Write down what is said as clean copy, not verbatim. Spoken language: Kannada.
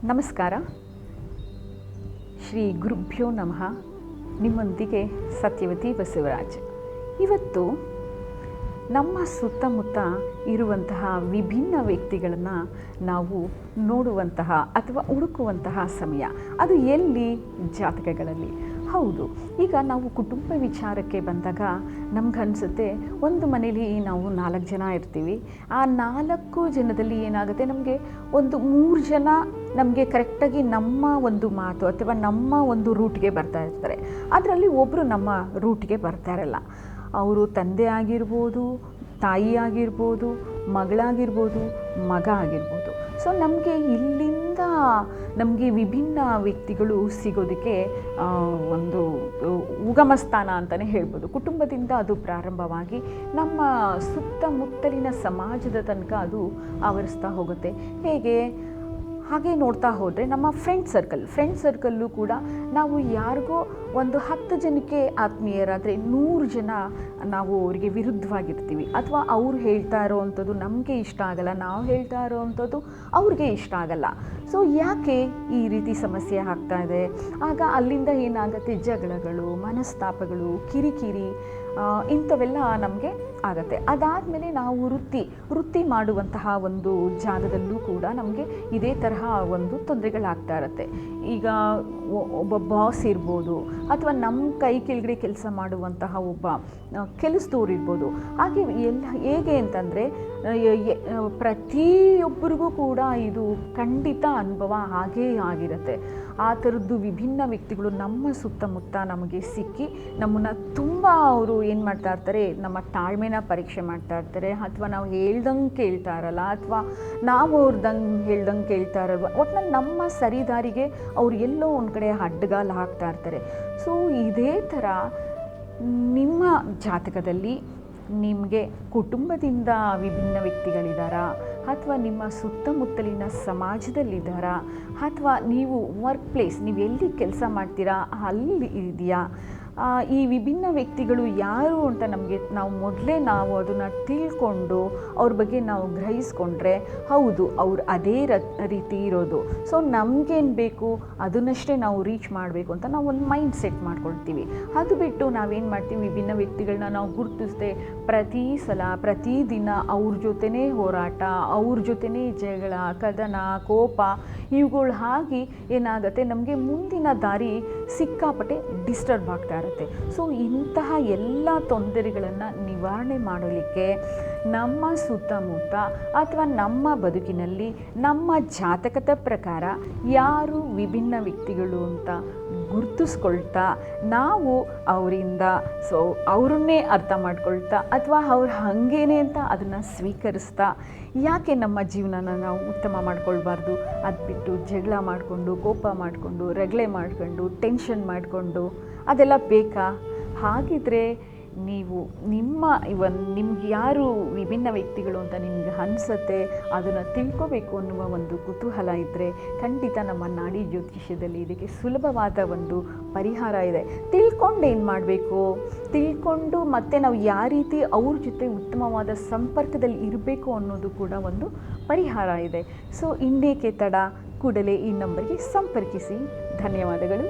ನಮಸ್ಕಾರ. ಶ್ರೀ ಗುರುಭ್ಯೋ ನಮಃ. ನಿಮ್ಮೊಂದಿಗೆ ಸತ್ಯವತಿ ಬಸವರಾಜ್. ಇವತ್ತು ನಮ್ಮ ಸುತ್ತಮುತ್ತ ಇರುವಂತಹ ವಿಭಿನ್ನ ವ್ಯಕ್ತಿಗಳನ್ನು ನಾವು ನೋಡುವಂತಹ ಅಥವಾ ಹುಡುಕುವಂತಹ ಸಮಯ. ಅದು ಎಲ್ಲಿ? ಜಾತಕಗಳಲ್ಲಿ. ಹೌದು, ಈಗ ನಾವು ಕುಟುಂಬ ವಿಚಾರಕ್ಕೆ ಬಂದಾಗ ನಮಗನ್ಸುತ್ತೆ, ಒಂದು ಮನೇಲಿ ನಾವು 4 ಜನ ಇರ್ತೀವಿ. ಆ 4 ಜನದಲ್ಲಿ ಏನಾಗುತ್ತೆ, ನಮಗೆ ಒಂದು 3 ಜನ ನಮಗೆ ಕರೆಕ್ಟಾಗಿ ನಮ್ಮ ಒಂದು ಮಾತು ಅಥವಾ ನಮ್ಮ ಒಂದು ರೂಟ್ಗೆ ಬರ್ತಾ ಇರ್ತಾರೆ. ಅದರಲ್ಲಿ ಒಬ್ಬರು ನಮ್ಮ ರೂಟ್ಗೆ ಬರ್ತಾ ಇರಲ್ಲ. ಅವರು ತಂದೆ ಆಗಿರ್ಬೋದು, ತಾಯಿ ಆಗಿರ್ಬೋದು, ಮಗಳಾಗಿರ್ಬೋದು, ಮಗ ಆಗಿರ್ಬೋದು. ಸೊ ನಮಗೆ ಇಲ್ಲಿಂದ ನಮಗೆ ವಿಭಿನ್ನ ವ್ಯಕ್ತಿಗಳು ಸಿಗೋದಕ್ಕೆ ಒಂದು ಉಗಮ ಸ್ಥಾನ ಅಂತಲೇ ಹೇಳ್ಬೋದು. ಕುಟುಂಬದಿಂದ ಅದು ಪ್ರಾರಂಭವಾಗಿ ನಮ್ಮ ಸುತ್ತಮುತ್ತಲಿನ ಸಮಾಜದ ತನಕ ಅದು ಆವರಿಸ್ತಾ ಹೋಗುತ್ತೆ. ಹೇಗೆ? ಹಾಗೆ ನೋಡ್ತಾ ಹೋದರೆ ನಮ್ಮ ಫ್ರೆಂಡ್ ಸರ್ಕಲ್ಲು ಕೂಡ ನಾವು ಯಾರಿಗೋ ಒಂದು 10 ಜನಕ್ಕೆ ಆತ್ಮೀಯರಾದರೆ 100 ಜನ ನಾವು ಅವರಿಗೆ ವಿರುದ್ಧವಾಗಿರ್ತೀವಿ. ಅಥವಾ ಅವ್ರು ಹೇಳ್ತಾ ಇರೋವಂಥದ್ದು ನಮಗೆ ಇಷ್ಟ ಆಗಲ್ಲ, ನಾವು ಹೇಳ್ತಾ ಇರೋವಂಥದ್ದು ಅವ್ರಿಗೆ ಇಷ್ಟ ಆಗಲ್ಲ. ಸೊ ಯಾಕೆ ಈ ರೀತಿ ಸಮಸ್ಯೆ ಆಗ್ತಾ ಇದೆ? ಆಗ ಅಲ್ಲಿಂದ ಏನಾಗುತ್ತೆ, ಜಗಳಗಳು, ಮನಸ್ತಾಪಗಳು, ಕಿರಿಕಿರಿ ಇಂಥವೆಲ್ಲ ನಮಗೆ ಆಗುತ್ತೆ. ಅದಾದಮೇಲೆ ನಾವು ವೃತ್ತಿ ಮಾಡುವಂತಹ ಒಂದು ಜಾಗದಲ್ಲೂ ಕೂಡ ನಮಗೆ ಇದೇ ತರಹ ಒಂದು ತೊಂದರೆಗಳಾಗ್ತಾ ಇರುತ್ತೆ. ಈಗ ಒಬ್ಬ ಬಾಸ್ ಇರ್ಬೋದು, ಅಥವಾ ನಮ್ಮ ಕೈ ಕೆಳಗಡೆ ಕೆಲಸ ಮಾಡುವಂತಹ ಒಬ್ಬ ಕೆಲಸದವ್ರು ಇರ್ಬೋದು. ಹಾಗೆ ಹೇಗೆ ಅಂತಂದರೆ ಪ್ರತಿಯೊಬ್ಬರಿಗೂ ಕೂಡ ಇದು ಖಂಡಿತ ಅನುಭವ ಹಾಗೇ ಆಗಿರುತ್ತೆ. ಆ ಥರದ್ದು ವಿಭಿನ್ನ ವ್ಯಕ್ತಿಗಳು ನಮ್ಮ ಸುತ್ತಮುತ್ತ ನಮಗೆ ಸಿಕ್ಕಿ ನಮ್ಮನ್ನು ತುಂಬ ಅವರು ಏನು ಮಾಡ್ತಾ ಇರ್ತಾರೆ, ನಮ್ಮ ತಾಳ್ಮೆನ ಪರೀಕ್ಷೆ ಮಾಡ್ತಾ ಇರ್ತಾರೆ. ಅಥವಾ ನಾವು ಹೇಳ್ದಂಗೆ ಕೇಳ್ತಾ ಇರಲ್ಲ, ಅಥವಾ ನಾವು ಹೇಳ್ದಂಗೆ ಕೇಳ್ತಾ ಇರಲ್ವ. ಒಟ್ಟಿನಲ್ಲಿ ನಮ್ಮ ಸರಿದಾರಿಗೆ ಅವ್ರು ಎಲ್ಲೋ ಒಂದು ಕಡೆ ಅಡ್ಡಗಾಲ ಹಾಕ್ತಾ ಇರ್ತಾರೆ. ಸೊ ಇದೇ ಥರ ನಿಮ್ಮ ಜಾತಕದಲ್ಲಿ ನಿಮಗೆ ಕುಟುಂಬದಿಂದ ವಿಭಿನ್ನ ವ್ಯಕ್ತಿಗಳಿದ್ದಾರಾ, ಅಥವಾ ನಿಮ್ಮ ಸುತ್ತಮುತ್ತಲಿನ ಸಮಾಜದಲ್ಲಿದ್ದಾರಾ, ಅಥವಾ ನೀವು ವರ್ಕ್ ಪ್ಲೇಸ್, ನೀವು ಎಲ್ಲಿ ಕೆಲಸ ಮಾಡ್ತೀರಾ ಅಲ್ಲಿ ಇದೆಯಾ? ಈ ವಿಭಿನ್ನ ವ್ಯಕ್ತಿಗಳು ಯಾರು ಅಂತ ನಾವು ಅದನ್ನು ತಿಳ್ಕೊಂಡು ಅವ್ರ ಬಗ್ಗೆ ನಾವು ಗ್ರಹಿಸ್ಕೊಂಡ್ರೆ, ಹೌದು ಅವ್ರು ಅದೇ ರೀತಿ ಇರೋದು. ಸೊ ನಮಗೇನು ಬೇಕು ಅದನ್ನಷ್ಟೇ ನಾವು ರೀಚ್ ಮಾಡಬೇಕು ಅಂತ ನಾವು ಒಂದು ಮೈಂಡ್ ಸೆಟ್ ಮಾಡ್ಕೊಳ್ತೀವಿ. ಅದು ಬಿಟ್ಟು ನಾವೇನು ಮಾಡ್ತೀವಿ, ವಿಭಿನ್ನ ವ್ಯಕ್ತಿಗಳನ್ನ ನಾವು ಗುರುತಿಸ್ದೆ ಪ್ರತಿದಿನ ಅವ್ರ ಜೊತೆನೇ ಹೋರಾಟ, ಅವ್ರ ಜೊತೆನೇ ಜಗಳ, ಕದನ, ಕೋಪ ಇವುಗಳು ಆಗಿ ಏನಾಗುತ್ತೆ, ನಮಗೆ ಮುಂದಿನ ದಾರಿ ಸಿಕ್ಕಾಪಟ್ಟೆ ಡಿಸ್ಟರ್ಬ್ ಆಗ್ತಾ ಇರುತ್ತೆ. ಸೊ ಇಂತಹ ಎಲ್ಲ ತೊಂದರೆಗಳನ್ನು ನಿವಾರಣೆ ಮಾಡಲಿಕ್ಕೆ ನಮ್ಮ ಸುತ್ತಮುತ್ತ ಅಥವಾ ನಮ್ಮ ಬದುಕಿನಲ್ಲಿ ನಮ್ಮ ಜಾತಕದ ಪ್ರಕಾರ ಯಾರು ವಿಭಿನ್ನ ವ್ಯಕ್ತಿಗಳು ಅಂತ ಗುರುತಿಸ್ಕೊಳ್ತಾ, ನಾವು ಅವರಿಂದ ಅವರನ್ನೇ ಅರ್ಥ ಮಾಡ್ಕೊಳ್ತಾ, ಅಥವಾ ಅವ್ರು ಹಾಗೇನೆ ಅಂತ ಅದನ್ನು ಸ್ವೀಕರಿಸ್ತಾ, ಯಾಕೆ ನಮ್ಮ ಜೀವನನ ನಾವು ಉತ್ತಮ ಮಾಡ್ಕೊಳ್ಬಾರ್ದು? ಅದು ಬಿಟ್ಟು ಜಗಳ ಮಾಡಿಕೊಂಡು, ಕೋಪ ಮಾಡಿಕೊಂಡು, ರಗಳೆ ಮಾಡ್ಕೊಂಡು, ಟೆನ್ಷನ್ ಮಾಡಿಕೊಂಡು ಅದೆಲ್ಲ ಬೇಕಾ? ಹಾಗಿದ್ರೆ ನೀವು ನಿಮ್ಗೆ ಯಾರು ವಿಭಿನ್ನ ವ್ಯಕ್ತಿಗಳು ಅಂತ ನಿಮ್ಗೆ ಅನಿಸುತ್ತೆ, ಅದನ್ನು ತಿಳ್ಕೋಬೇಕು ಅನ್ನುವ ಒಂದು ಕುತೂಹಲ ಇದ್ದರೆ ಖಂಡಿತ ನಮ್ಮ ನಾಡಿ ಜ್ಯೋತಿಷ್ಯದಲ್ಲಿ ಇದಕ್ಕೆ ಸುಲಭವಾದ ಒಂದು ಪರಿಹಾರ ಇದೆ. ತಿಳ್ಕೊಂಡು ಏನು ಮಾಡಬೇಕು, ತಿಳ್ಕೊಂಡು ಮತ್ತೆ ನಾವು ಯಾವ ರೀತಿ ಅವ್ರ ಜೊತೆ ಉತ್ತಮವಾದ ಸಂಪರ್ಕದಲ್ಲಿ ಇರಬೇಕು ಅನ್ನೋದು ಕೂಡ ಒಂದು ಪರಿಹಾರ ಇದೆ. ಸೊ ಇನ್ನೇಕೆ ತಡ, ಕೂಡಲೇ ಈ ನಂಬರ್ಗೆ ಸಂಪರ್ಕಿಸಿ. ಧನ್ಯವಾದಗಳು.